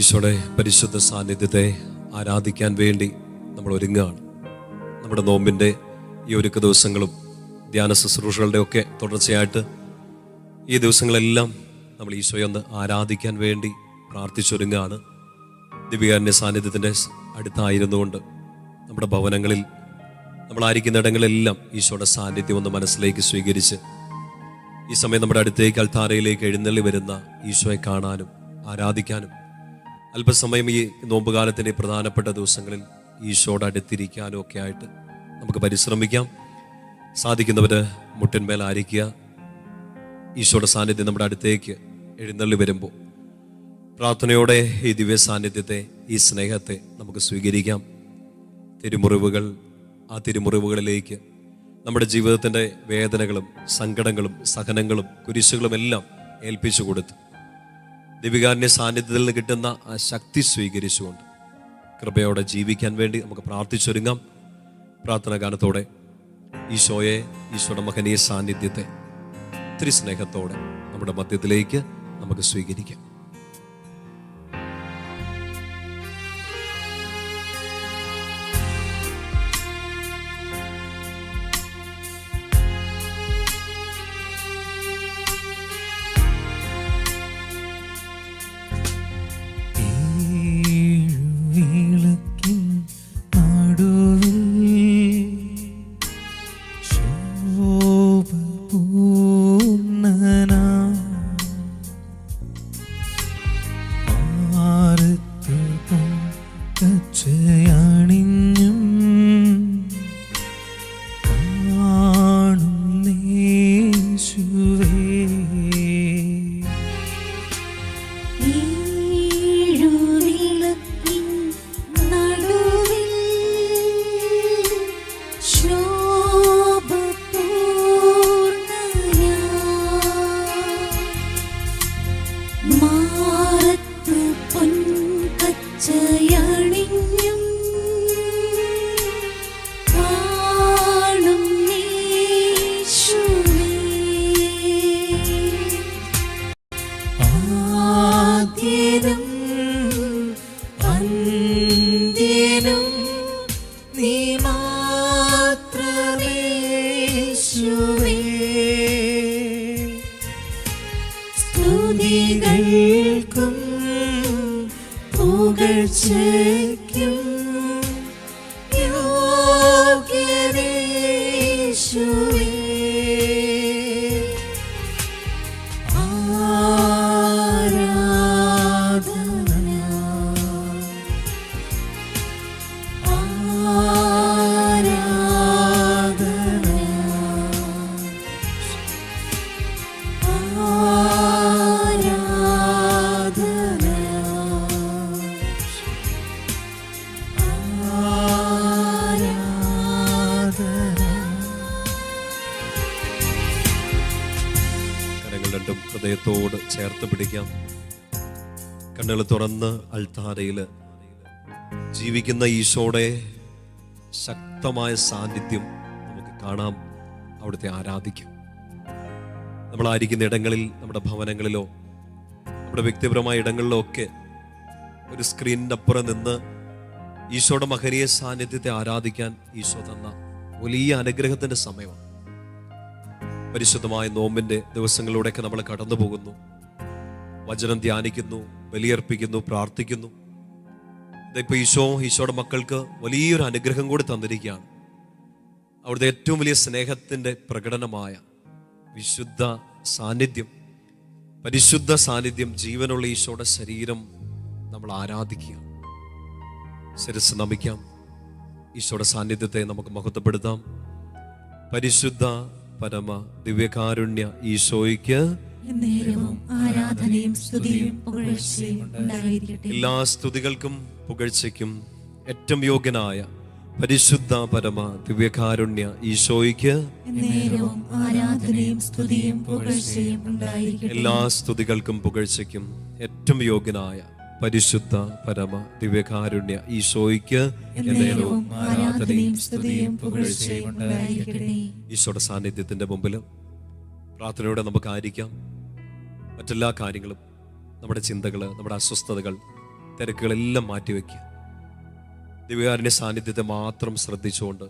ഈശോയുടെ പരിശുദ്ധ സാന്നിധ്യത്തെ ആരാധിക്കാൻ വേണ്ടി നമ്മൾ ഒരുങ്ങുകയാണ്. നമ്മുടെ നോമ്പിൻ്റെ ഈ ഒരുക്ക ദിവസങ്ങളും ധ്യാന ശുശ്രൂഷകളുടെ ഒക്കെ തുടർച്ചയായിട്ട് ഈ ദിവസങ്ങളെല്ലാം നമ്മൾ ഈശോയെ ഒന്ന് ആരാധിക്കാൻ വേണ്ടി പ്രാർത്ഥിച്ചൊരുങ്ങുകയാണ്. ദിവ്യകാരുണ്യ സാന്നിധ്യത്തിൻ്റെ അടുത്തായിരുന്നുകൊണ്ട് നമ്മുടെ ഭവനങ്ങളിൽ നമ്മളായിരിക്കുന്ന ഇടങ്ങളെല്ലാം ഈശോയുടെ സാന്നിധ്യം ഒന്ന് മനസ്സിലേക്ക് സ്വീകരിച്ച് ഈ സമയം നമ്മുടെ അടുത്തേക്ക് അൾത്താരയിലേക്ക് എഴുന്നള്ളി വരുന്ന ഈശോയെ കാണാനും ആരാധിക്കാനും അല്പസമയം ഈ നോമ്പുകാലത്തിൻ്റെ പ്രധാനപ്പെട്ട ദിവസങ്ങളിൽ ഈശോയുടെ അടുത്തിരിക്കാനും ഒക്കെ ആയിട്ട് നമുക്ക് പരിശ്രമിക്കാം. സാധിക്കുന്നവർ മുട്ടിന്മേലായിരിക്കുക. ഈശോയുടെ സാന്നിധ്യം നമ്മുടെ അടുത്തേക്ക് എഴുന്നള്ളി വരുമ്പോൾ പ്രാർത്ഥനയോടെ ഈ ദിവ്യ സാന്നിധ്യത്തെ, ഈ സ്നേഹത്തെ നമുക്ക് സ്വീകരിക്കാം. തിരുമുറിവുകൾ, ആ തിരുമുറിവുകളിലേക്ക് നമ്മുടെ ജീവിതത്തിൻ്റെ വേദനകളും സങ്കടങ്ങളും സഹനങ്ങളും കുരിശുകളും എല്ലാം ഏൽപ്പിച്ചു കൊടുത്ത് ദിവ്യകാരുണ്യ സാന്നിധ്യത്തിൽ നിന്ന് കിട്ടുന്ന ആ ശക്തി സ്വീകരിച്ചുകൊണ്ട് കൃപയോടെ ജീവിക്കാൻ വേണ്ടി നമുക്ക് പ്രാർത്ഥിച്ചൊരുങ്ങാം. പ്രാർത്ഥനാ ഗാനത്തോടെ ഈശോയെ, ഈശോയുടെ മഹനീയ സാന്നിധ്യത്തെ ഒത്തിരി സ്നേഹത്തോടെ നമ്മുടെ മധ്യത്തിലേക്ക് നമുക്ക് സ്വീകരിക്കാം. ഹൃദയത്തോട് ചേർത്ത് പിടിക്കാം. കണ്ണുകൾ തുറന്ന് അൾത്താരയിൽ ജീവിക്കുന്ന ഈശോയുടെ ശക്തമായ സാന്നിധ്യം നമുക്ക് കാണാം. അവിടുത്തെ ആരാധിക്കാം. നമ്മളായിരിക്കുന്ന ഇടങ്ങളിൽ, നമ്മുടെ ഭവനങ്ങളിലോ നമ്മുടെ വ്യക്തിപരമായ ഇടങ്ങളിലോ ഒക്കെ ഒരു സ്ക്രീനിൻ്റെ അപ്പുറം നിന്ന് ഈശോയുടെ മഹനീയ സാന്നിധ്യത്തെ ആരാധിക്കാൻ ഈശോ തന്ന വലിയ അനുഗ്രഹത്തിൻ്റെ സമയമാണ്. പരിശുദ്ധമായ നോമ്പിൻ്റെ ദിവസങ്ങളിലൂടെയൊക്കെ നമ്മൾ കടന്നു പോകുന്നു. വചനം ധ്യാനിക്കുന്നു, ബലിയർപ്പിക്കുന്നു, പ്രാർത്ഥിക്കുന്നു. ഇതിപ്പോൾ ഈശോയുടെ മക്കൾക്ക് വലിയൊരു അനുഗ്രഹം കൂടി തന്നിരിക്കുകയാണ്. അവിടുത്തെ ഏറ്റവും വലിയ സ്നേഹത്തിൻ്റെ പ്രകടനമായ വിശുദ്ധ സാന്നിധ്യം, പരിശുദ്ധ സാന്നിധ്യം, ജീവനുള്ള ഈശോയുടെ ശരീരം നമ്മൾ ആരാധിക്കുക. ശിരസ്സ് നമിക്കാം. ഈശോയുടെ സാന്നിധ്യത്തെ നമുക്ക് മഹത്വപ്പെടുത്താം. പരിശുദ്ധ പരമ ദിവ്യകാരുണ്യ ഈശോയ്ക്ക് ആരാധനയും സ്തുതിയും പുകഴ്ചയും ഉണ്ടായിരിക്കട്ടെ. എല്ലാ സ്തുതികൾക്കും പുകഴ്ചയ്ക്കും ഏറ്റവും യോഗ്യനായ പരിശുദ്ധ പരമ ദിവ്യകാരുണ്യ ഈശോയ്ക്ക് ആരാധനയും സ്തുതിയും പുകഴ്ചയും ഉണ്ടായിരിക്കട്ടെ. എല്ലാ സ്തുതികൾക്കും പുകഴ്ചയ്ക്കും ഏറ്റവും യോഗ്യനായ പരിശുദ്ധ പരമ ദിവ്യകാരുണ്യ ഈശോയ്ക്ക് ആരാധനയും സ്തുതിയും പുകഴ്ചയും ഉണ്ടായിരിക്കട്ടെ. ഈശോയുടെ സാന്നിധ്യത്തിന്റെ മുമ്പിൽ പ്രാർത്ഥനയോടെ നമുക്ക് ആയിരിക്കാം. മറ്റെല്ലാ കാര്യങ്ങളും, നമ്മുടെ ചിന്തകൾ, നമ്മുടെ അസ്വസ്ഥതകൾ, തിരക്കുകളെല്ലാം മാറ്റിവെക്കുക. ദിവ്യകാരുണ്യ സാന്നിധ്യത്തെ മാത്രം ശ്രദ്ധിച്ചുകൊണ്ട്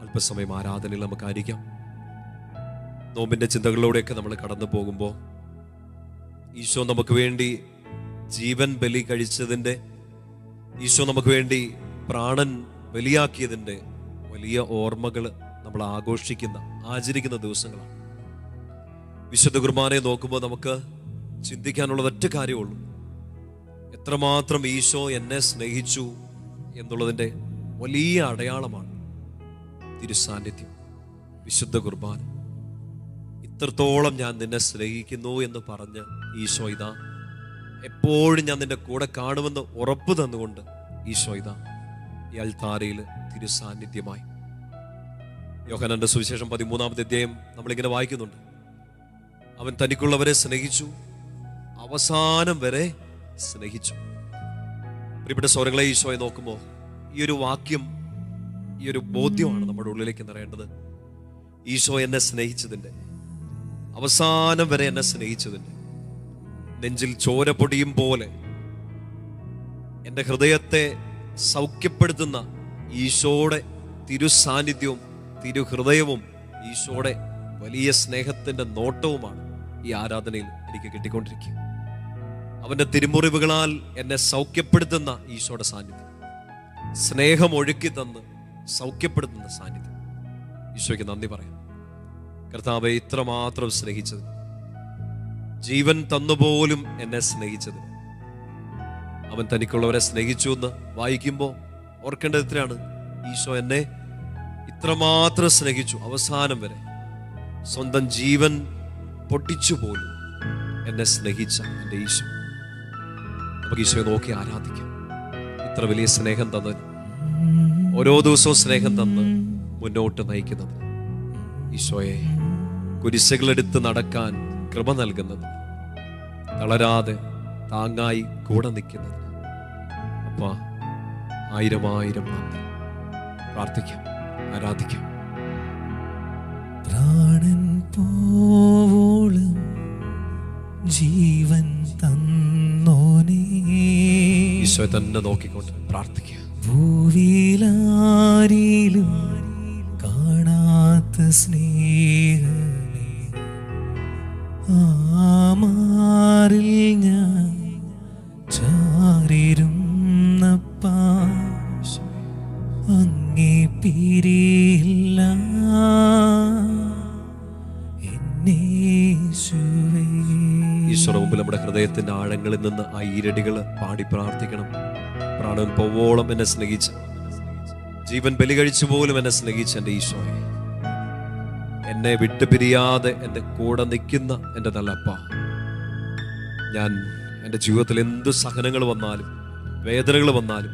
അല്പസമയം ആരാധനയിൽ നമുക്കായിരിക്കാം. നോമ്പിൻ്റെ ചിന്തകളിലൂടെയൊക്കെ നമ്മൾ കടന്നു പോകുമ്പോൾ ഈശോ നമുക്ക് വേണ്ടി ജീവൻ ബലി കഴിച്ചതിൻ്റെ, ഈശോ നമുക്ക് വേണ്ടി പ്രാണൻ ബലിയാക്കിയതിൻ്റെ വലിയ ഓർമ്മകൾ നമ്മൾ ആചരിക്കുന്ന ദിവസങ്ങളാണ്. വിശുദ്ധ കുർബാനയെ നോക്കുമ്പോൾ നമുക്ക് ചിന്തിക്കാനുള്ളത് ഒറ്റ കാര്യമുള്ളൂ: എത്രമാത്രം ഈശോ എന്നെ സ്നേഹിച്ചു എന്നുള്ളതിൻ്റെ വലിയ അടയാളമാണ് തിരുസാന്നിധ്യം, വിശുദ്ധ കുർബാന. ഇത്രത്തോളം ഞാൻ നിന്നെ സ്നേഹിക്കുന്നു എന്ന് പറഞ്ഞ് ഈശോ ഇതാ എപ്പോഴും ഞാൻ നിന്റെ കൂടെ കാണുമെന്ന് ഉറപ്പ് തന്നുകൊണ്ട് ഈശോ ഇതാ ഈ അൾത്താരയിൽ തിരുസാന്നിധ്യമായി. യോഹന്നാന്റെ സുവിശേഷം 13-ാമത്തെ അധ്യായം നമ്മളിങ്ങനെ വായിക്കുന്നുണ്ട്: അവൻ തനിക്കുള്ളവരെ സ്നേഹിച്ചു, അവസാനം വരെ സ്നേഹിച്ചു. പ്രിയപ്പെട്ട സഹോദരങ്ങളെ, ഈശോയെ നോക്കുമ്പോൾ ഈ ഒരു വാക്യം, ഈ ഒരു ബോധ്യമാണ് നമ്മുടെ ഉള്ളിലേക്ക് നിറയേണ്ടത്. ഈശോ എന്നെ സ്നേഹിച്ചതിൻ്റെ, അവസാനം വരെ എന്നെ സ്നേഹിച്ചതിൻ്റെ, നെഞ്ചിൽ ചോര പൊടിയും പോലെ എൻ്റെ ഹൃദയത്തെ സൗഖ്യപ്പെടുത്തുന്ന ഈശോയുടെ തിരുസാന്നിധ്യവും തിരുഹൃദയവും ഈശോയുടെ വലിയ സ്നേഹത്തിൻ്റെ നോട്ടവുമാണ് ഈ ആരാധനയിൽ എനിക്ക് കിട്ടിക്കൊണ്ടിരിക്കുക. അവൻ്റെ തിരുമുറിവുകളാൽ എന്നെ സൗഖ്യപ്പെടുത്തുന്ന ഈശോയുടെ സാന്നിധ്യം, സ്നേഹം ഒഴുക്കി തന്ന് സൗഖ്യപ്പെടുത്തുന്ന സാന്നിധ്യം. ഈശോയ്ക്ക് നന്ദി പറയാം. കർത്താവെ, ഇത്രമാത്രം സ്നേഹിച്ചത്, ജീവൻ തന്നുപോലും എന്നെ സ്നേഹിച്ചത്, അവൻ തനിക്കുള്ളവരെ സ്നേഹിച്ചു എന്ന് വായിക്കുമ്പോൾ ഓർക്കേണ്ടത് ഇത്രയാണ്: ഈശോ എന്നെ ഇത്രമാത്രം സ്നേഹിച്ചു, അവസാനം വരെ സ്വന്തം ജീവൻ പൊട്ടിച്ചു പോലും എന്നെ സ്നേഹിച്ച എൻ്റെ ഈശോ. നമുക്ക് ഈശോയെ നോക്കി ആരാധിക്കാം. ഇത്ര വലിയ സ്നേഹം തന്നതിന്, ഓരോ ദിവസവും സ്നേഹം തന്ന് മുന്നോട്ട് നയിക്കുന്നത്, ഈശോയെ കുരിശുകളെടുത്ത് നടക്കാൻ കൃപ നൽകുന്നത്, തളരാതെ താങ്ങായി കൂടെ നിൽക്കുന്നത്, അപ്പാ ആയിരം ആയിരം നന്ദി. പ്രാർത്ഥിക്കാം, ആരാധിക്കാം. പ്രാണൻ പോവോളം ജീവൻ തന്നോനേ, ഈശോയെ തന്നെ നോക്കിക്കൊണ്ട് പ്രാർത്ഥിക്കുക. ഭൂവിലാരിലും കാണാത്ത സ്നേഹമേ, ആമാറിൽ ഞാൻ ചാരിരുന്നപ്പാ, അങ്ങേ പിരിയില്ല എന്നേശുവേ. ഈശോയുടെ മുമ്പിൽ നമ്മുടെ ഹൃദയത്തിന്റെ ആഴങ്ങളിൽ നിന്ന് ആ ഈരടികൾ പാടി പ്രാർത്ഥിക്കണം. പ്രാണൻ പോവോളം എന്നെ സ്നേഹിച്ച, ജീവൻ ബലി കഴിച്ചു പോലും എന്നെ സ്നേഹിച്ച എൻ്റെ ഈശോയെ, എന്നെ വിട്ടുപിരിയാതെ എൻ്റെ കൂടെ നിൽക്കുന്ന എൻ്റെ നല്ലപ്പ, ഞാൻ എൻ്റെ ജീവിതത്തിൽ എന്ത് സഹനങ്ങൾ വന്നാലും വേദനകൾ വന്നാലും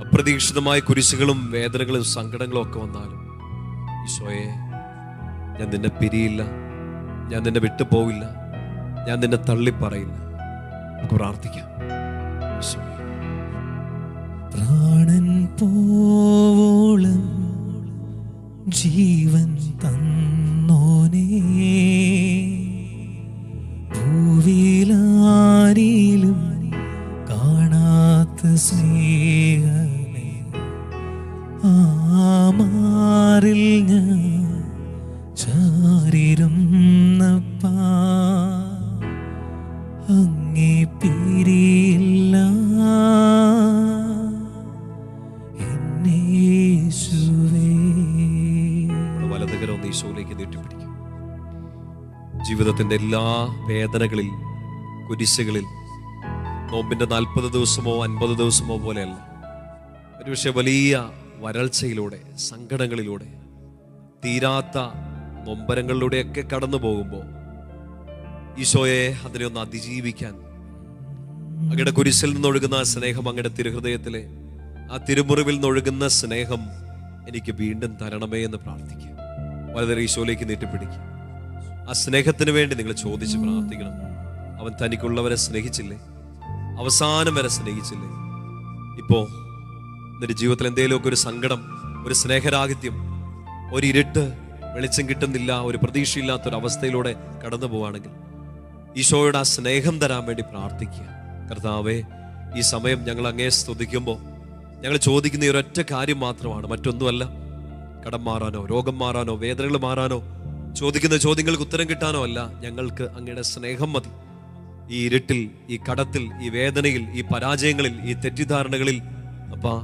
അപ്രതീക്ഷിതമായ കുരിശുകളും വേദനകളും സങ്കടങ്ങളും ഒക്കെ വന്നാലും ഈശോയെ, ഞാൻ നിന്നെ പിരിയില്ല, ഞാൻ നിന്നെ വിട്ടുപോവില്ല, ഞാൻ നിന്നെ തള്ളിപ്പറയില്ല. നമുക്ക് പ്രാർത്ഥിക്കാം. ഈശോയെ, പ്രാണൻ പോവോളം ജീവൻ തന്നോനേ, ഭൂവിലാരിലും കാണാത്ത സ്നേഹമേ, ആമാറിൽ ഞാൻ ചാരിരുന്നപ്പാ, അങ്ങേ പിരിയില്ല എന്നേശുവേ. വലതുകരം ഒന്ന് ഈശോയിലേക്ക് നീട്ടിപ്പിടിക്കും. ജീവിതത്തിന്റെ എല്ലാ വേദനകളിൽ, കുരിശുകളിൽ, നോമ്പിന്റെ 40 ദിവസമോ 50 ദിവസമോ പോലെയല്ല, ഒരുപക്ഷെ വലിയ വരൾച്ചയിലൂടെ, സങ്കടങ്ങളിലൂടെ, തീരാത്ത നൊമ്പരങ്ങളിലൂടെയൊക്കെ കടന്നു പോകുമ്പോൾ ഈശോയെ അതിനെ ഒന്ന് അതിജീവിക്കാൻ, അങ്ങയുടെ കുരിശിൽ നിന്നൊഴുകുന്ന ആ സ്നേഹം, അങ്ങയുടെ തിരുഹൃദയത്തിലെ ആ തിരുമുറിവിൽ നിന്നൊഴുകുന്ന സ്നേഹം എനിക്ക് വീണ്ടും തരണമേ എന്ന് പ്രാർത്ഥിക്കുക. വളരെ ഈശോയിലേക്ക് നീട്ടിപ്പിടിക്കുക. ആ സ്നേഹത്തിന് വേണ്ടി നിങ്ങൾ ചോദിച്ച് പ്രാർത്ഥിക്കണം. അവൻ തനിക്കുള്ളവരെ സ്നേഹിച്ചില്ലേ? അവസാനം വരെ സ്നേഹിച്ചില്ലേ? ഇപ്പോ നിന്റെ ജീവിതത്തിൽ എന്തെങ്കിലുമൊക്കെ ഒരു സങ്കടം, ഒരു സ്നേഹരാഹിത്യം, ഒരു ഇരുട്ട്, വെളിച്ചം കിട്ടുന്നില്ല, ഒരു പ്രതീക്ഷയില്ലാത്തൊരവസ്ഥയിലൂടെ കടന്നു പോവുകയാണെങ്കിൽ ഈശോയുടെ ആ സ്നേഹം തരാൻ വേണ്ടി പ്രാർത്ഥിക്കുക. കർത്താവേ, ഈ സമയം ഞങ്ങൾ അങ്ങേ സ്തുതിക്കുമ്പോൾ ഞങ്ങൾ ചോദിക്കുന്ന ഈ ഒരൊറ്റ കാര്യം മാത്രമാണ്, മറ്റൊന്നുമല്ല. കടം മാറാനോ, രോഗം മാറാനോ, വേദനകൾ മാറാനോ, ചോദിക്കുന്ന ചോദ്യങ്ങൾക്ക് ഉത്തരം കിട്ടാനോ അല്ല. ഞങ്ങൾക്ക് അങ്ങയുടെ സ്നേഹം മതി. ഈ ഇരുട്ടിൽ, ഈ കടത്തിൽ, ഈ വേദനയിൽ, ഈ പരാജയങ്ങളിൽ, ഈ തെറ്റിദ്ധാരണകളിൽ അപ്പാ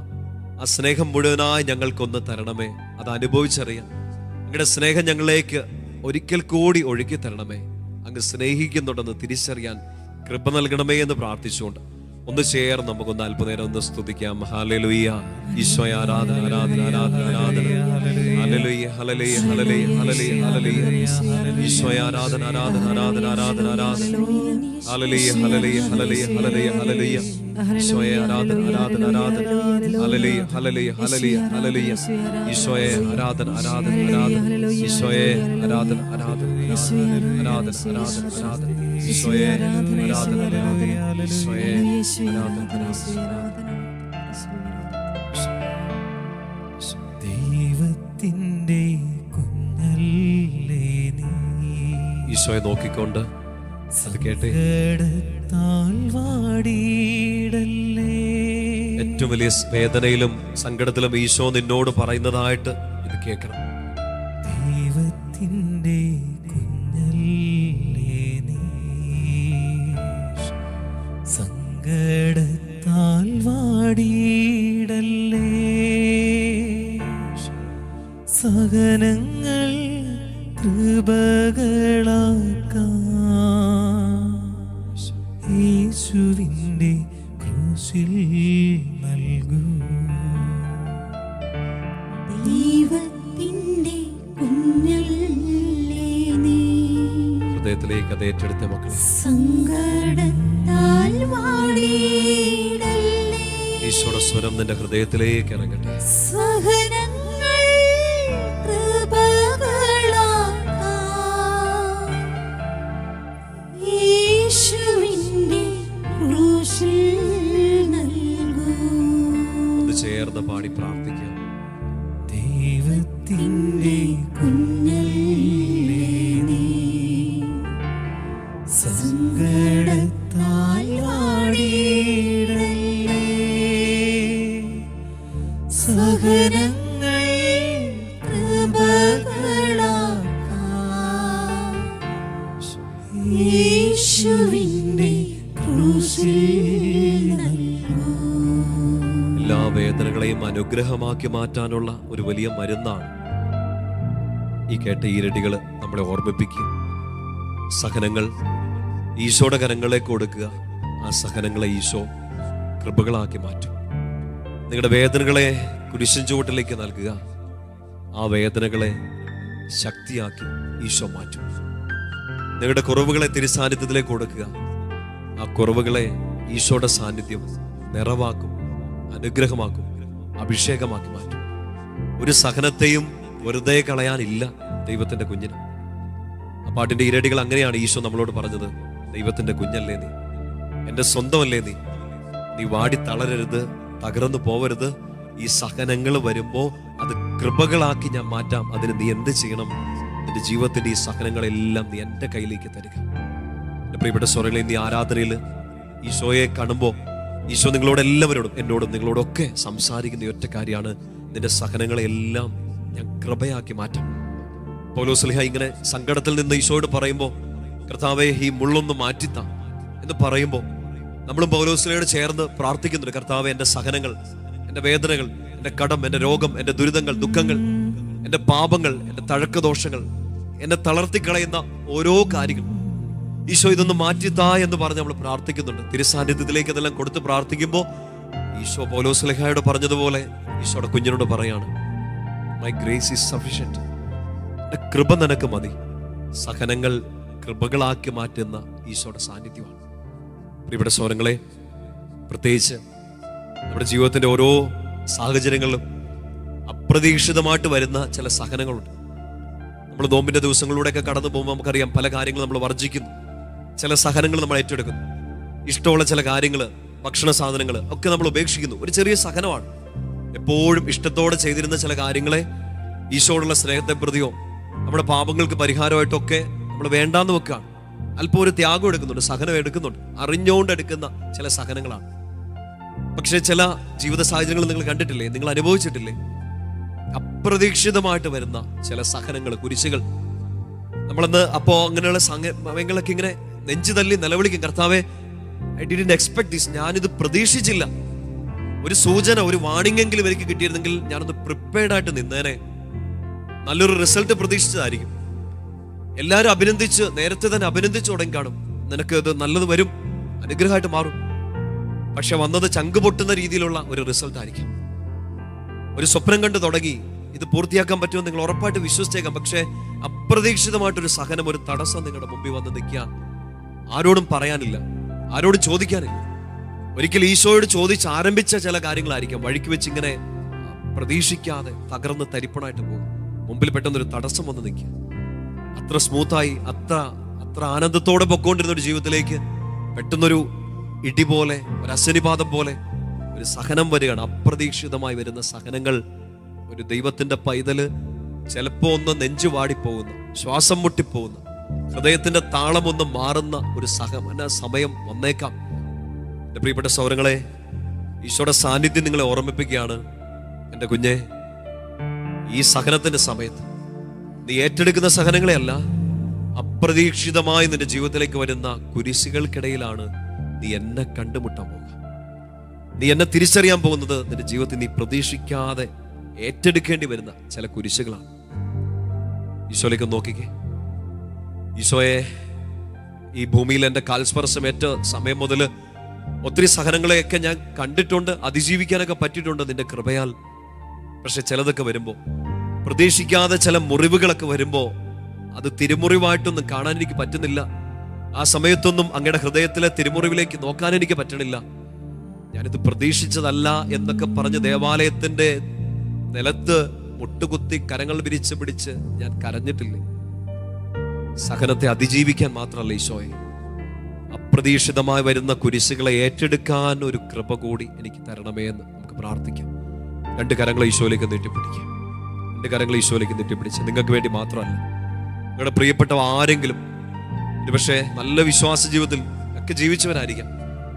ആ സ്നേഹം മുഴുവനായി ഞങ്ങൾക്കൊന്ന് തരണമേ. അത് അനുഭവിച്ചറിയാം. അങ്ങയുടെ സ്നേഹം ഞങ്ങളിലേക്ക് ഒരിക്കൽ കൂടി ഒഴുക്കി തരണമേ. അങ്ങ് സ്നേഹിക്കുന്നുണ്ടെന്ന് തിരിച്ചറിയാൻ കൃപ നൽകണമേ എന്ന് പ്രാർത്ഥിച്ചുകൊണ്ട് ഒന്ന് ചേർന്ന് നമുക്കൊന്ന് അല്പനേരം ഒന്ന് സ്തുതിക്കാം. ഹല്ലേലൂയ. ഈശോയെ ആരാധന, ആരാധന, ആരാധന, ആരാധന. Hallelujah, hallelujah, hallelujah, hallelujah, hallelujah. ഈശോയെ ആരാധന, ആരാധന, ആരാധന, ആരാധന, ആരാധന. Hallelujah, hallelujah, hallelujah, hallelujah, hallelujah. ഈശോയെ ആരാധന, ആരാധന, ആരാധന. Hallelujah, hallelujah, hallelujah, hallelujah. ഈശോയെ ആരാധന, ആരാധന, ആരാധന. ഈശോയെ ആരാധന, ആരാധന, ആരാധന, ആരാധന, ആരാധന. ഈശോയെ ആരാധന, ആരാധന. ഈശോയെ ദൈവത്തിൻ്റെ കുഞ്ഞല്ലേ നീ. ഈശോയെ നോക്കിക്കൊണ്ട് അത് കേട്ടെ. വാടിയിടല്ലേ. ഏറ്റവും വലിയ വേദനയിലും സങ്കടത്തിലും ഈശോ നിന്നോട് പറയുന്നതായിട്ട് ഇത് കേൾക്കണം. ദൈവത്തിൻ്റെ കുഞ്ഞല്ലേ നീ, സങ്കടത്താൽ വാടിയിടല്ലേ. സഹനങ്ങൾ കൃപകളാക്കാം യേശുവിൻ്റെ ക്രൂശിൽ നൽകൂ. ദൈവത്തിൻ്റെ കുഞ്ഞല്ലേ നീ, ഹൃദയത്തിലേക്ക് അത് ഏറ്റെടുത്ത മക്കളെ, സങ്കടത്താൽ വാടിയിടല്ലേ. ഈശോയുടെ സ്വരം നിന്റെ ഹൃദയത്തിലേക്ക് ഇറങ്ങട്ടെ. സഹനങ്ങൾ കൃപകളാക്കാം യേശുവിൻ്റെ ക്രൂശിൽ നൽകൂ. ഒന്ന് ചേർന്ന് പാടി പ്രാർത്ഥിക്കാം. ദൈവത്തിൻ്റെ കുഞ്ഞല്ലേ നീ, സങ്കടത്താൽ വാടിയിടല്ലേ. സഹനങ്ങൾ കൃപകളാക്കാം യേശുവിൻ്റെ ക്രൂശിൽ നൽകൂ. എല്ലാ വേദനകളെയും അനുഗ്രഹമാക്കി മാറ്റാനുള്ള ഒരു വലിയ മരുന്നാണ് ഈ കേട്ട ഈരടികൾ നമ്മളെ ഓർമ്മിപ്പിക്കും. സഹനങ്ങൾ ഈശോയുടെ കരങ്ങളിലേക്ക് കൊടുക്കുക. ആ സഹനങ്ങളെ ഈശോ കൃപകളാക്കി മാറ്റും. നിങ്ങളുടെ വേദനകളെ കുരിശിൻ ചുവട്ടിലേക്ക് നൽകുക. ആ വേദനകളെ ശക്തിയാക്കി ഈശോ മാറ്റും. നിങ്ങളുടെ കുറവുകളെ തിരുസാന്നിധ്യത്തിലേക്ക് കൊടുക്കുക. ആ കുറവുകളെ ഈശോയുടെ സാന്നിധ്യം നിറവാക്കും, അനുഗ്രഹമാക്കും, അഭിഷേകമാക്കി മാറ്റും. ഒരു സഹനത്തെയും വെറുതെ കളയാനില്ല ദൈവത്തിന്റെ കുഞ്ഞിന്. ആ പാട്ടിന്റെ ഇരടികൾ അങ്ങനെയാണ് ഈശോ നമ്മളോട് പറഞ്ഞത്. ദൈവത്തിന്റെ കുഞ്ഞല്ലേ നീ, എൻ്റെ സ്വന്തമല്ലേ നീ, നീ വാടി തളരരുത്, തകർന്നു പോവരുത്. ഈ സഹനങ്ങൾ വരുമ്പോ അത് കൃപകളാക്കി ഞാൻ മാറ്റാം. അതിന് നീ എന്ത് ചെയ്യണം? നിന്റെ ജീവിതത്തിന്റെ ഈ സഹനങ്ങളെല്ലാം നീ എൻ്റെ കയ്യിലേക്ക് തരിക. എൻ്റെ പ്രിയപ്പെട്ട സ്വരങ്ങളിൽ നീ ആരാധനയിൽ ഈശോയെ കാണുമ്പോൾ ഈശോ നിങ്ങളോട് എല്ലാവരോടും, എന്നോടും നിങ്ങളോടൊക്കെ സംസാരിക്കുന്ന ഒറ്റ കാര്യമാണ്, നിന്റെ സഹനങ്ങളെല്ലാം ഞാൻ കൃപയാക്കി മാറ്റാം. പൗലോസ്ലീഹ ഇങ്ങനെ സങ്കടത്തിൽ നിന്ന് ഈശോയോട് പറയുമ്പോൾ, കർത്താവേ ഈ മുള്ളൊന്ന് മാറ്റിത്താ എന്ന് പറയുമ്പോൾ നമ്മളും പൗലോസ്ലീഹയോട് ചേർന്ന് പ്രാർത്ഥിക്കുന്നുണ്ട്. കർത്താവേ, എൻ്റെ സഹനങ്ങൾ, എൻ്റെ വേദനകൾ, എൻ്റെ കടം, എൻ്റെ രോഗം, എൻ്റെ ദുരിതങ്ങൾ, ദുഃഖങ്ങൾ, എൻ്റെ പാപങ്ങൾ, എൻ്റെ തഴക്കദോഷങ്ങൾ, എന്നെ തളർത്തിക്കളയുന്ന ഓരോ കാര്യങ്ങൾ ഈശോ ഇതൊന്ന് മാറ്റിത്താ എന്ന് പറഞ്ഞ് നമ്മൾ പ്രാർത്ഥിക്കുന്നുണ്ട്. തിരുസാന്നിധ്യത്തിലേക്ക് അതെല്ലാം കൊടുത്ത് പ്രാർത്ഥിക്കുമ്പോൾ ഈശോ പൗലോസ്ലീഹയോട് പറഞ്ഞതുപോലെ ഈശോയുടെ കുഞ്ഞിനോട് പറയാണ്, മൈ ഗ്രേസ് ഈസ് സഫിഷ്യന്റ്. എൻ്റെ കൃപ നിനക്ക് മതി. സഹനങ്ങൾ കൃപകളാക്കി മാറ്റുന്ന ഈശോയുടെ സാന്നിധ്യമാണ്. പ്രിയപ്പെട്ട സ്വരങ്ങളെ, പ്രത്യേകിച്ച് നമ്മുടെ ജീവിതത്തിന്റെ ഓരോ സാഹചര്യങ്ങളിലും അപ്രതീക്ഷിതമായിട്ട് വരുന്ന ചില സഹനങ്ങളുണ്ട്. നമ്മൾ നോമ്പിന്റെ ദിവസങ്ങളിലൂടെയൊക്കെ കടന്നു പോകുമ്പോൾ നമുക്കറിയാം, പല കാര്യങ്ങളും നമ്മൾ വർജിക്കുന്നു, ചില സഹനങ്ങൾ നമ്മൾ ഏറ്റെടുക്കുന്നു. ഇഷ്ടമുള്ള ചില കാര്യങ്ങൾ, ഭക്ഷണ സാധനങ്ങൾ ഒക്കെ നമ്മൾ ഉപേക്ഷിക്കുന്നു. ഒരു ചെറിയ സഹനമാണ്. എപ്പോഴും ഇഷ്ടത്തോടെ ചെയ്തിരുന്ന ചില കാര്യങ്ങളെ ഈശോയോടുള്ള സ്നേഹത്തെ പ്രതിയോ നമ്മുടെ പാപങ്ങൾക്ക് പരിഹാരമായിട്ടൊക്കെ നമ്മൾ വേണ്ടാന്ന് വെക്കുകയാണ്. അല്പം ഒരു ത്യാഗം എടുക്കുന്നുണ്ട്, സഹനം എടുക്കുന്നുണ്ട്. അറിഞ്ഞുകൊണ്ട് എടുക്കുന്ന ചില സഹനങ്ങളാണ്. പക്ഷെ ചില ജീവിത സാഹചര്യങ്ങൾ നിങ്ങൾ കണ്ടിട്ടില്ലേ, നിങ്ങൾ അനുഭവിച്ചിട്ടില്ലേ? അപ്രതീക്ഷിതമായിട്ട് വരുന്ന ചില സഹനങ്ങൾ, കുരിശുകൾ. നമ്മളന്ന് അപ്പോ അങ്ങനെയുള്ള സമയങ്ങളൊക്കെ ഇങ്ങനെ നെഞ്ചു തല്ലി നിലവിളിക്കും, കർത്താവേ ഐ ഡിഡ്ന്റ് എക്സ്പെക്ട് ദിസ്, ഞാനിത് പ്രതീക്ഷിച്ചില്ല. ഒരു സൂചന, ഒരു വാണിംഗ് എങ്കിലും എനിക്ക് കിട്ടിയിരുന്നെങ്കിൽ ഞാനൊന്ന് പ്രിപ്പയർഡ് ആയിട്ട് നിന്നേനെ. നല്ലൊരു റിസൾട്ട് പ്രതീക്ഷിച്ചതായിരിക്കും. എല്ലാവരും അഭിനന്ദിച്ച്, നേരത്തെ തന്നെ അഭിനന്ദിച്ചു തുടങ്ങി കാണും, നിനക്ക് ഇത് നല്ലത് വരും, അനുഗ്രഹമായിട്ട് മാറും. പക്ഷെ വന്നത് ചങ്ക് പൊട്ടുന്ന രീതിയിലുള്ള ഒരു റിസൾട്ട് ആയിരിക്കും. ഒരു സ്വപ്നം കണ്ട് തുടങ്ങി, ഇത് പൂർത്തിയാക്കാൻ പറ്റുമെന്ന് നിങ്ങൾ ഉറപ്പായിട്ട് വിശ്വസിച്ചേക്കാം. പക്ഷെ അപ്രതീക്ഷിതമായിട്ടൊരു സഹനം, ഒരു തടസ്സം നിങ്ങളുടെ മുമ്പിൽ വന്ന് നിൽക്കുക. ആരോടും പറയാനില്ല, ആരോടും ചോദിക്കാനില്ല. ഒരിക്കൽ ഈശോയോട് ചോദിച്ച് ആരംഭിച്ച ചില കാര്യങ്ങളായിരിക്കാം വഴിക്ക് വെച്ച് ഇങ്ങനെ പ്രതീക്ഷിക്കാതെ തകർന്ന് തരിപ്പണായിട്ട് പോകും. മുമ്പിൽ പെട്ടെന്നൊരു തടസ്സം വന്ന് നിൽക്കുക. അത്ര സ്മൂത്തായി, അത്ര ആനന്ദത്തോടെ പൊക്കോണ്ടിരുന്ന ഒരു ജീവിതത്തിലേക്ക് പെട്ടെന്നൊരു ഇടി പോലെ, ഒരു അശനിപാതം പോലെ ഒരു സഹനം വരികയാണ്. അപ്രതീക്ഷിതമായി വരുന്ന സഹനങ്ങൾ ഒരു ദൈവത്തിന്റെ പൈതല് ചിലപ്പോ ഒന്ന് നെഞ്ചു വാടിപ്പോകുന്ന, ശ്വാസം മുട്ടിപ്പോകുന്ന, ഹൃദയത്തിന്റെ താളം ഒന്ന് മാറുന്ന ഒരു സഹന സമയം വന്നേക്കാം. എൻ്റെ പ്രിയപ്പെട്ട സൗരങ്ങളെ, ഈശോയുടെ സാന്നിധ്യം നിങ്ങളെ ഓർമ്മിപ്പിക്കുകയാണ്, എൻ്റെ കുഞ്ഞെ, ഈ സഹനത്തിന്റെ സമയത്ത് നീ ഏറ്റെടുക്കുന്ന സഹനങ്ങളെ അല്ല, അപ്രതീക്ഷിതമായി നിന്റെ ജീവിതത്തിലേക്ക് വരുന്ന കുരിശുകൾക്കിടയിലാണ് നീ എന്നെ കണ്ടുമുട്ടാൻ പോകുക. നീ എന്നെ തിരിച്ചറിയാൻ പോകുന്നത് നിന്റെ ജീവിതത്തിൽ നീ പ്രതീക്ഷിക്കാതെ ഏറ്റെടുക്കേണ്ടി വരുന്ന ചില കുരിശുകളാണ്. ഈശോയിലേക്ക് നോക്കിക്കേ. ഈശോയെ, ഈ ഭൂമിയിൽ എൻ്റെ കാൽസ്പർശമേറ്റ സമയം മുതൽ ഒത്തിരി സഹനങ്ങളെയൊക്കെ ഞാൻ കണ്ടിട്ടുണ്ട്, അതിജീവിക്കാനൊക്കെ പറ്റിയിട്ടുണ്ട് നിന്റെ കൃപയാൽ. പക്ഷെ ചിലതൊക്കെ വരുമ്പോൾ, പ്രതീക്ഷിക്കാതെ ചില മുറിവുകളൊക്കെ വരുമ്പോൾ, അത് തിരുമുറിവായിട്ടൊന്നും കാണാൻ എനിക്ക് പറ്റുന്നില്ല. ആ സമയത്തൊന്നും അങ്ങയുടെ ഹൃദയത്തിലെ തിരുമുറിവിലേക്ക് നോക്കാൻ എനിക്ക് പറ്റണില്ല. ഞാനിത് പ്രതീക്ഷിച്ചതല്ല എന്നൊക്കെ പറഞ്ഞ് ദേവാലയത്തിന്റെ നിലത്ത് മുട്ടുകുത്തി കരങ്ങൾ വിരിച്ച് പിടിച്ച് ഞാൻ കരഞ്ഞിട്ടില്ലേ? സഹനത്തെ അതിജീവിക്കാൻ മാത്രമല്ല ഈശോയെ, അപ്രതീക്ഷിതമായി വരുന്ന കുരിശുകളെ ഏറ്റെടുക്കാൻ ഒരു കൃപ കൂടി എനിക്ക് തരണമേ എന്ന് നമുക്ക് പ്രാർത്ഥിക്കാം. രണ്ട് കരങ്ങൾ ഈശോയിലേക്ക് നീട്ടിപ്പിടിക്കുക. രണ്ട് കരങ്ങൾ ഈശോയിലേക്ക് നീട്ടിപ്പിടിച്ച്, നിങ്ങൾക്ക് വേണ്ടി മാത്രമല്ല, നിങ്ങളുടെ പ്രിയപ്പെട്ട ആരെങ്കിലും ഒരുപക്ഷെ നല്ല വിശ്വാസ ജീവിതത്തിൽ ഒക്കെ ജീവിച്ചവരായിരിക്കാം,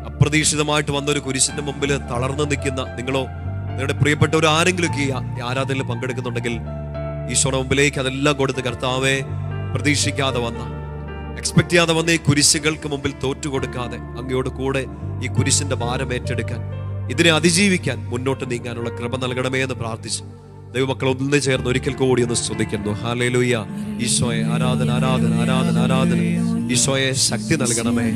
അപ്രതീക്ഷിതമായിട്ട് വന്നൊരു കുരിശിന്റെ മുമ്പിൽ തളർന്നു നിൽക്കുന്ന നിങ്ങളോ നിങ്ങളുടെ പ്രിയപ്പെട്ടവർ ആരെങ്കിലും ഒക്കെ ഈ ആരാധനയിൽ പങ്കെടുക്കുന്നുണ്ടെങ്കിൽ ഈശോയുടെ മുമ്പിലേക്ക് അതെല്ലാം കൊടുത്ത്, കർത്താവേ, പ്രതീക്ഷിക്കാതെ വന്ന, എക്സ്പെക്ട് ചെയ്യാതെ വന്ന ഈ കുരിശുകൾക്ക് മുമ്പിൽ തോറ്റുകൊടുക്കാതെ അങ്ങയോട് കൂടെ ഈ കുരിശിന്റെ ഭാരം ഏറ്റെടുക്കാൻ, ഇതിനെ അതിജീവിക്കാൻ, മുന്നോട്ട് നീങ്ങാനുള്ള കൃപ നൽകണമേ എന്ന് പ്രാർത്ഥിച്ച് ദൈവമക്കൾ ഒന്ന് ചേർന്ന് ഒരിക്കൽ കൂടി ഒന്ന് സ്തുതിക്കുന്നു. ഹല്ലേലൂയ. ഈശോയെ ആരാധന, ആരാധന, ആരാധന, ആരാധന. ഈശോയെ ശക്തി നൽകണമേ,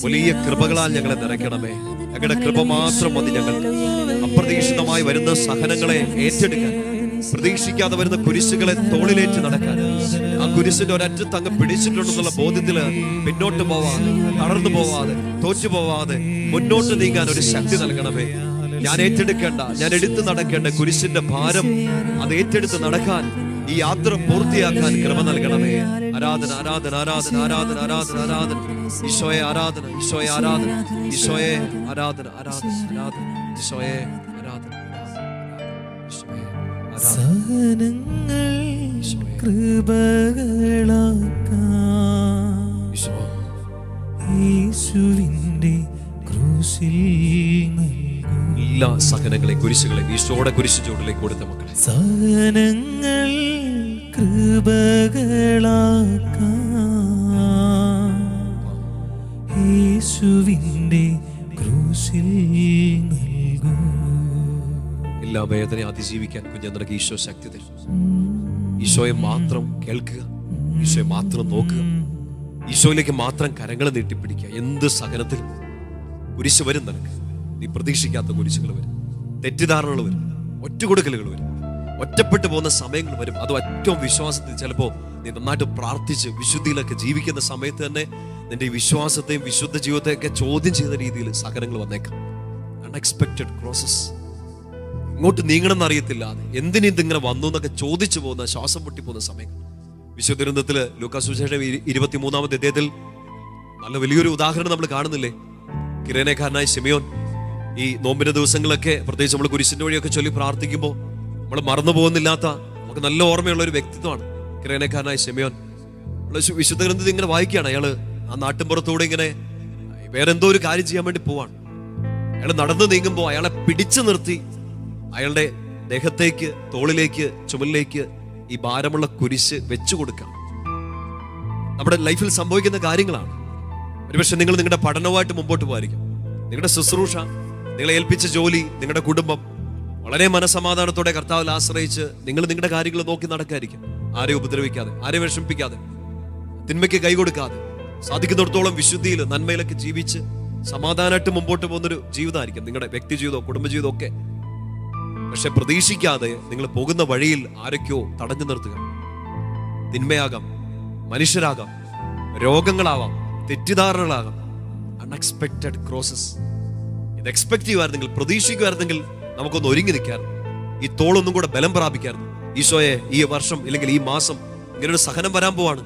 വലിയ കൃപകളാൽ ഞങ്ങളെ നിറയ്ക്കണമേ. ഞങ്ങളുടെ കൃപ മാത്രം മതി ഞങ്ങൾക്ക്. അപ്രതീക്ഷിതമായി വരുന്ന സഹനങ്ങളെ ഏറ്റെടുക്കാൻ, പ്രതീക്ഷിക്കാതെ വരുന്ന കുരിശുകളെ തോളിലേറ്റ് നടക്കാൻ, ആ കുരിശിന്റെ ഒരറ്റത്ത് അങ്ങ് പിടിച്ചിട്ടുണ്ടെന്നുള്ള ബോധ്യത്തില് പിന്നോട്ട് പോവാതെ, തളർന്നു പോവാതെ, തോറ്റു പോവാതെ മുന്നോട്ട് നീങ്ങാൻ ഒരു ശക്തി നൽകണമേ. ഞാൻ ഏറ്റെടുക്കേണ്ട, ഞാൻ എടുത്തു നടക്കേണ്ട കുരിശിന്റെ ഭാരം അത് ഏറ്റെടുത്ത് നടക്കാൻ, ഈ യാത്ര പൂർത്തിയാക്കാൻ കൃപ നൽകണമേ. ആരാധന, ആരാധന, ആരാധന, ആരാധന, ആരാധന, ആരാധന. ഈശോയെ ആരാധന, ഈശോയെ ആരാധന, ഈശോയെ ആരാധന, ആരാധന, ആരാധന, ഈശോയെ ആരാധന, ഈശോയെ ആരാധന. സഹനങ്ങൾ കൃപകളാക്കാം യേശുവിന്റെ ക്രൂശിൽ എല്ലാ സഹനങ്ങളെ, കുരിശുകളെ ഈശോയുടെ കുരിശു ചൂടിലേക്ക് കൊടുത്ത മക്കളെ, സഹനങ്ങൾ കൃപകളാക്കാം യേശുവിന്റെ ക്രൂശിൽ നൽകൂ. എല്ലാ വേദനയെ അതിജീവിക്കാൻ കുഞ്ഞെന്നിടക്ക് ഈശോ ശക്തി തരും. ഈശോയെ മാത്രം കേൾക്കുക, ഈശോയെ മാത്രം നോക്കുക, ഈശോയിലേക്ക് മാത്രം കരങ്ങൾ നീട്ടിപ്പിടിക്കുക. എന്ത് സഹനത്തിലും കുരിശ് വരും നിനക്ക്. നീ പ്രതീക്ഷിക്കാത്ത കുരിശുകൾ വരും, തെറ്റിദ്ധാരണകൾ വരും, ഒറ്റുകൊടുക്കലുകൾ വരും, ഒറ്റപ്പെട്ടു പോകുന്ന സമയങ്ങൾ വരും. അത് ഏറ്റവും വിശ്വാസത്തിൽ ചിലപ്പോൾ നീ നന്നായിട്ട് പ്രാർത്ഥിച്ച് വിശുദ്ധിയിലൊക്കെ ജീവിക്കുന്ന സമയത്ത് തന്നെ നിന്റെ ഈ വിശ്വാസത്തെയും വിശുദ്ധ ജീവിതത്തെയൊക്കെ ചോദ്യം ചെയ്യുന്ന രീതിയിൽ സഹനങ്ങൾ വന്നേക്കാം. അൺഎക്സ്പെക്റ്റഡ് ക്രോസസ്, ഇങ്ങോട്ട് നീങ്ങണമെന്ന് അറിയത്തില്ലാതെ എന്തിനിങ്ങനെ വന്നു എന്നൊക്കെ ചോദിച്ചു പോകുന്ന, ശ്വാസം പൊട്ടിപ്പോകുന്ന സമയങ്ങൾ. വിശുദ്ധ ഗ്രന്ഥത്തില് ലൂക്കാ സുവിശേഷം 23-ാമത്തെ അധ്യായത്തിൽ നല്ല വലിയൊരു ഉദാഹരണം നമ്മൾ കാണുന്നില്ലേ? കിരേനക്കാരനായ ശിമയോൻ ഈ നോമ്പിന്റെ ദിവസങ്ങളൊക്കെ, പ്രത്യേകിച്ച് നമ്മൾ കുരിശിന്റെ വഴിയൊക്കെ ചൊല്ലി പ്രാർത്ഥിക്കുമ്പോൾ നമ്മൾ മറന്നു പോകുന്നില്ലാത്ത, നമുക്ക് നല്ല ഓർമ്മയുള്ള ഒരു വ്യക്തിത്വമാണ് കിരേനക്കാരനായ ശിമയോൻ. വിശുദ്ധ ഗ്രന്ഥത്തിൽ ഇങ്ങനെ വായിക്കുകയാണ്, അയാള് ആ നാട്ടിൻപുറത്തൂടെ ഇങ്ങനെ വേറെ എന്തോ ഒരു കാര്യം ചെയ്യാൻ വേണ്ടി പോവാണ്. അയാൾ നടന്നു നീങ്ങുമ്പോൾ അയാളെ പിടിച്ചു നിർത്തി അയാളുടെ ദേഹത്തേക്ക്, തോളിലേക്ക്, ചുമലിലേക്ക് ഈ ഭാരമുള്ള കുരിശ് വെച്ചു കൊടുക്കാം. നമ്മുടെ ലൈഫിൽ സംഭവിക്കുന്ന കാര്യങ്ങളാണ്. ഒരുപക്ഷെ നിങ്ങൾ നിങ്ങളുടെ പഠനവുമായിട്ട് മുമ്പോട്ട് പോകായിരിക്കും, നിങ്ങളുടെ ശുശ്രൂഷ, നിങ്ങളെ ഏൽപ്പിച്ച ജോലി, നിങ്ങളുടെ കുടുംബം വളരെ മനസമാധാനത്തോടെ കർത്താവിൽ ആശ്രയിച്ച് നിങ്ങൾ നിങ്ങളുടെ കാര്യങ്ങൾ നോക്കി നടക്കായിരിക്കും. ആരെയും ഉപദ്രവിക്കാതെ, ആരെയും വിഷമിപ്പിക്കാതെ, തിന്മയ്ക്ക് കൈ കൊടുക്കാതെ, സാധിക്കുന്നിടത്തോളം വിശുദ്ധിയിൽ, നന്മയിലൊക്കെ ജീവിച്ച് സമാധാനമായിട്ട് മുമ്പോട്ട് പോകുന്നൊരു ജീവിതമായിരിക്കും നിങ്ങളുടെ വ്യക്തി ജീവിതവും കുടുംബജീവിതവും ഒക്കെ. പക്ഷെ പ്രതീക്ഷിക്കാതെ നിങ്ങൾ പോകുന്ന വഴിയിൽ ആരൊക്കെയോ തടഞ്ഞു നിർത്തുക. തിന്മയാകാം, മനുഷ്യരാകാം, രോഗങ്ങളാവാം, തെറ്റിദ്ധാരണകളാകാം, അൺഎക്സ്പെക്റ്റഡ് ക്രോസസ്. ഇത് എക്സ്പെക്ട് ചെയ്യുമായിരുന്നെങ്കിൽ, പ്രതീക്ഷിക്കുമായിരുന്നെങ്കിൽ നമുക്കൊന്ന് ഒരുങ്ങി നിൽക്കാറുണ്ട്, ഈ തോളൊന്നും കൂടെ ബലം പ്രാപിക്കാറുണ്ട്. ഈശോയെ, ഈ വർഷം ഇല്ലെങ്കിൽ ഈ മാസം ഇങ്ങനൊരു സഹനം വരാൻ പോവാണ്,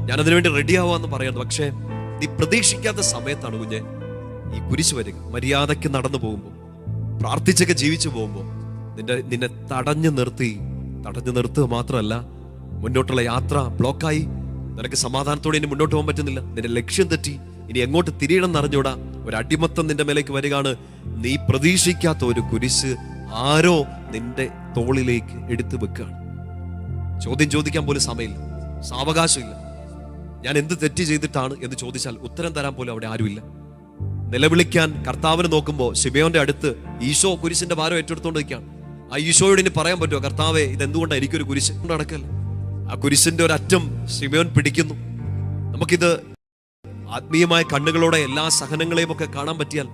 ഞാൻ അതിനുവേണ്ടി റെഡി ആവാന്ന് പറയാറുണ്ട്. പക്ഷേ നീ പ്രതീക്ഷിക്കാത്ത സമയത്താണ് കുഞ്ഞെ ഈ കുരിശ് വരിക. മര്യാദയ്ക്ക് നടന്നു പോകുമ്പോൾ, പ്രാർത്ഥിച്ചൊക്കെ ജീവിച്ചു പോകുമ്പോൾ നിന്നെ തടഞ്ഞു നിർത്തുക മാത്രമല്ല, മുന്നോട്ടുള്ള യാത്ര ബ്ലോക്കായി, നിനക്ക് സമാധാനത്തോടെ ഇനി മുന്നോട്ട് പോകാൻ പറ്റുന്നില്ല, നിന്റെ ലക്ഷ്യം തെറ്റി, ഇനി എങ്ങോട്ട് തിരിയണം എന്നറിഞ്ഞൂടാ, ഒരു അടിമത്തം നിന്റെ മേലേക്ക് വരികയാണ്. നീ പ്രതീക്ഷിക്കാത്ത ഒരു കുരിശ് ആരോ നിന്റെ തോളിലേക്ക് എടുത്തു വെക്കുകയാണ്. ചോദ്യം ചോദിക്കാൻ പോലും സമയമില്ല, സാവകാശമില്ല. ഞാൻ എന്ത് തെറ്റ് ചെയ്തിട്ടാണ് എന്ന് ചോദിച്ചാൽ ഉത്തരം തരാൻ പോലും അവിടെ ആരുമില്ല. നിലവിളിക്കാൻ കർത്താവിനെ നോക്കുമ്പോൾ ശിമയോന്റെ അടുത്ത് ഈശോ കുരിശിന്റെ ഭാരം ഏറ്റെടുത്തോണ്ട് നിൽക്കുകയാണ്. ആ ഈശോയോട് ഇനി പറയാൻ പറ്റുമോ, കർത്താവെ ഇതെന്തുകൊണ്ടാണ് എനിക്കൊരു കുരിശ് കൊണ്ട് നടക്കല്ലേ? ആ കുരിശിന്റെ ഒരറ്റം ശിമയോൻ പിടിക്കുന്നു. നമുക്കിത് ആത്മീയമായ കണ്ണുകളോടെ എല്ലാ സഹനങ്ങളെയും ഒക്കെ കാണാൻ പറ്റിയാൽ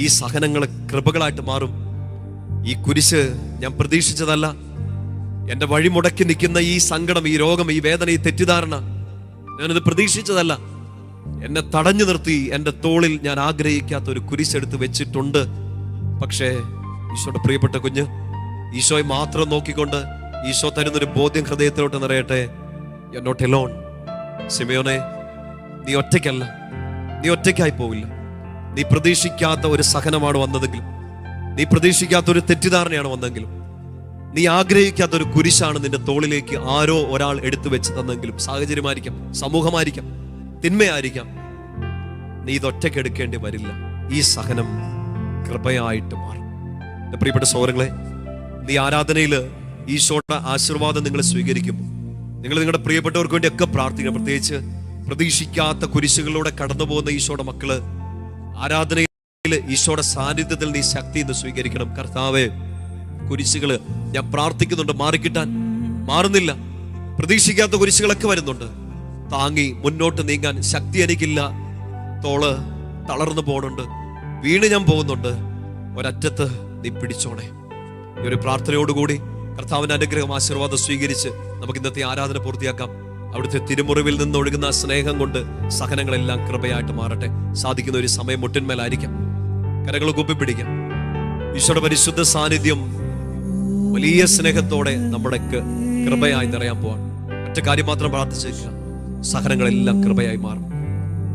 ഈ സഹനങ്ങൾ കൃപകളായിട്ട് മാറും. ഈ കുരിശ് ഞാൻ പ്രതീക്ഷിച്ചതല്ല, എന്റെ വഴി മുടക്കി നിൽക്കുന്ന ഈ സങ്കടം, ഈ രോഗം, ഈ വേദന, ഈ തെറ്റിദ്ധാരണ ഞാനിത് പ്രതീക്ഷിച്ചതല്ല. എന്നെ തടഞ്ഞു നിർത്തി എന്റെ തോളിൽ ഞാൻ ആഗ്രഹിക്കാത്ത ഒരു കുരിശെടുത്ത് വെച്ചിട്ടുണ്ട്. പക്ഷേ ഈശോയുടെ പ്രിയപ്പെട്ട കുഞ്ഞ്, ഈശോയെ മാത്രം നോക്കിക്കൊണ്ട് ഈശോ തരുന്നൊരു ബോധ്യം ഹൃദയത്തിലോട്ട് നിറയട്ടെ. You are not alone. ശിമയോനെ, നീ ഒറ്റയ്ക്കല്ല, നീ ഒറ്റയ്ക്കായി പോവില്ല. നീ പ്രതീക്ഷിക്കാത്ത ഒരു സഹനമാണ് വന്നതെങ്കിലും, നീ പ്രതീക്ഷിക്കാത്ത ഒരു തെറ്റിദ്ധാരണയാണ് വന്നെങ്കിലും, നീ ആഗ്രഹിക്കാത്ത ഒരു കുരിശാണ് നിന്റെ തോളിലേക്ക് ആരോ ഒരാൾ എടുത്തു വെച്ച് തന്നെങ്കിലും, സാഹചര്യമായിരിക്കാം, സമൂഹമായിരിക്കാം, തിന്മയായിരിക്കാം, നീ ഇതൊറ്റയ്ക്ക് എടുക്കേണ്ടി വരില്ല. ഈ സഹനം കൃപയായിട്ട് മാറും. എന്റെ പ്രിയപ്പെട്ട സഹോദരങ്ങളെ, നീ ആരാധനയിൽ ഈശോയുടെ ആശീർവാദം നിങ്ങൾ സ്വീകരിക്കുമ്പോൾ നിങ്ങൾ നിങ്ങളുടെ പ്രിയപ്പെട്ടവർക്ക് വേണ്ടിയൊക്കെ പ്രാർത്ഥിക്കണം. പ്രത്യേകിച്ച് പ്രതീക്ഷിക്കാത്ത കുരിശുകളിലൂടെ കടന്നു പോകുന്ന ഈശോയുടെ മക്കള് ആരാധനയിൽ ഈശോയുടെ സാന്നിധ്യത്തിൽ നീ ശക്തി ഇന്ന് സ്വീകരിക്കണം. കർത്താവേ, കുരിശുകള് ഞാൻ പ്രാർത്ഥിക്കുന്നുണ്ട് മാറിക്കിട്ടാൻ, മാറുന്നില്ല. പ്രതീക്ഷിക്കാത്ത കുരിശുകളൊക്കെ വരുന്നുണ്ട്. താങ്ങി മുന്നോട്ട് നീങ്ങാൻ ശക്തി എനിക്കില്ല, തോള് തളർന്നു പോകുന്നുണ്ട്, വീണ് ഞാൻ പോകുന്നുണ്ട്. ഒരറ്റത്ത് നീ പിടിച്ചോണേ. ഈ ഒരു പ്രാർത്ഥനയോടുകൂടി കർത്താവിന്റെ അനുഗ്രഹം, ആശീർവാദം സ്വീകരിച്ച് നമുക്ക് ഇന്നത്തെ ആരാധന പൂർത്തിയാക്കാം. അവിടുത്തെ തിരുമുറിവിൽ നിന്ന് ഒഴുകുന്ന സ്നേഹം കൊണ്ട് സഹനങ്ങളെല്ലാം കൃപയായിട്ട് മാറട്ടെ. സാധിക്കുന്ന ഒരു സമയം മുട്ടിന്മേലായിരിക്കാം, കരങ്ങൾ കൂപ്പിപ്പിടിക്കാം. ഈശോയുടെ പരിശുദ്ധ സാന്നിധ്യം വലിയ സ്നേഹത്തോടെ നമ്മുടെ കൃപയായി നിറയാൻ പോവാൻ. ഒറ്റ കാര്യം മാത്രം പ്രാർത്ഥിച്ചേക്കുക, സഹനങ്ങളെല്ലാം കൃപയായി മാറും.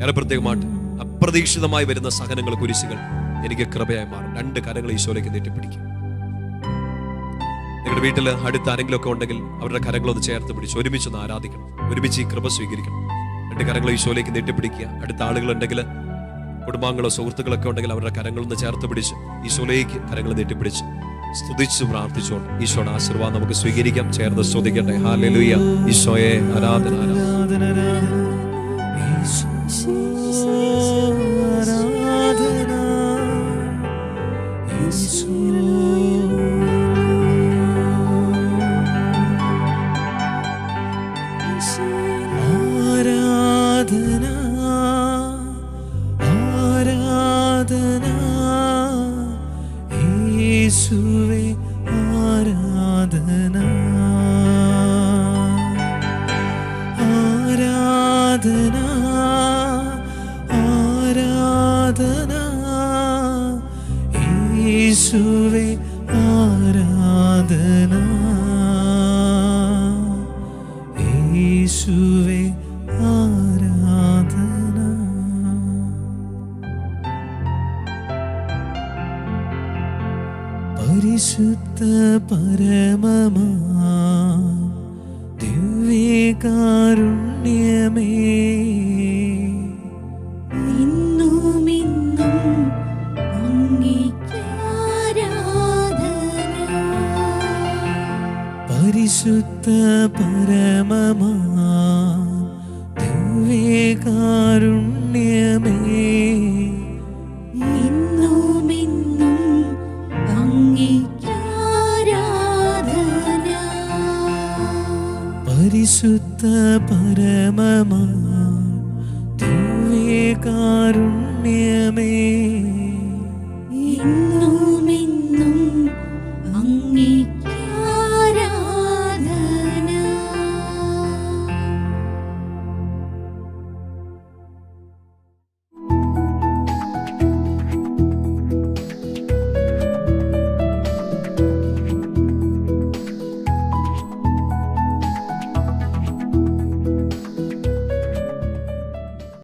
ഏറെ പ്രത്യേകമായിട്ട് അപ്രതീക്ഷിതമായി വരുന്ന സഹനങ്ങൾ, കുരിശുകൾ എനിക്ക് കൃപയായി മാറും. രണ്ട് കരങ്ങൾ ഈശോയിലേക്ക് നീട്ടിപ്പിടിക്കും. നിങ്ങളുടെ വീട്ടിൽ അടുത്ത് ആരെങ്കിലും ഒക്കെ ഉണ്ടെങ്കിൽ അവരുടെ കരങ്ങളൊന്ന് ചേർത്ത് പിടിച്ച് ഒരുമിച്ചൊന്ന് ആരാധിക്കണം, ഒരുമിച്ച് ഈ കൃപ സ്വീകരിക്കണം. രണ്ട് കരങ്ങൾ ഈശോയിലേക്ക് നീട്ടിപ്പിടിക്കുക. അടുത്ത ആളുകളുണ്ടെങ്കിൽ, കുടുംബാംഗങ്ങളോ സുഹൃത്തുക്കളൊക്കെ ഉണ്ടെങ്കിൽ അവരുടെ കരങ്ങളൊന്ന് ചേർത്ത് പിടിച്ച് ഈശോയിലേക്ക് കരങ്ങൾ നീട്ടിപ്പിടിച്ച് സ്തുതിച്ചു പ്രാർത്ഥിച്ചോണ്ട് ഈശോയുടെ ആശീർവാദം നമുക്ക് സ്വീകരിക്കാം. ചേർന്ന് സ്തുതിക്കട്ടെ. ഹല്ലേലൂയ. ഈശോയെ ആരാധന, ആരാധന. യേശുവേ ആരാധന, ആരാധന, ആരാധന. യേശുവേ ആരാധന, യേശുവേ ആരാധന. പരിശുദ്ധ പരമമാ ദിവ്യകാരുണ്യമേ, ഇന്നും ഇന്നും അങ്ങേ പരിശുദ്ധ പരമമാ ദിവ്യകാരുണ്യമേ, എന്നുമെന്നും അങ്ങേയ്ക്കാരാധന. പരിശുദ്ധ പരമമാ ദിവ്യകാരുണ്യമേ,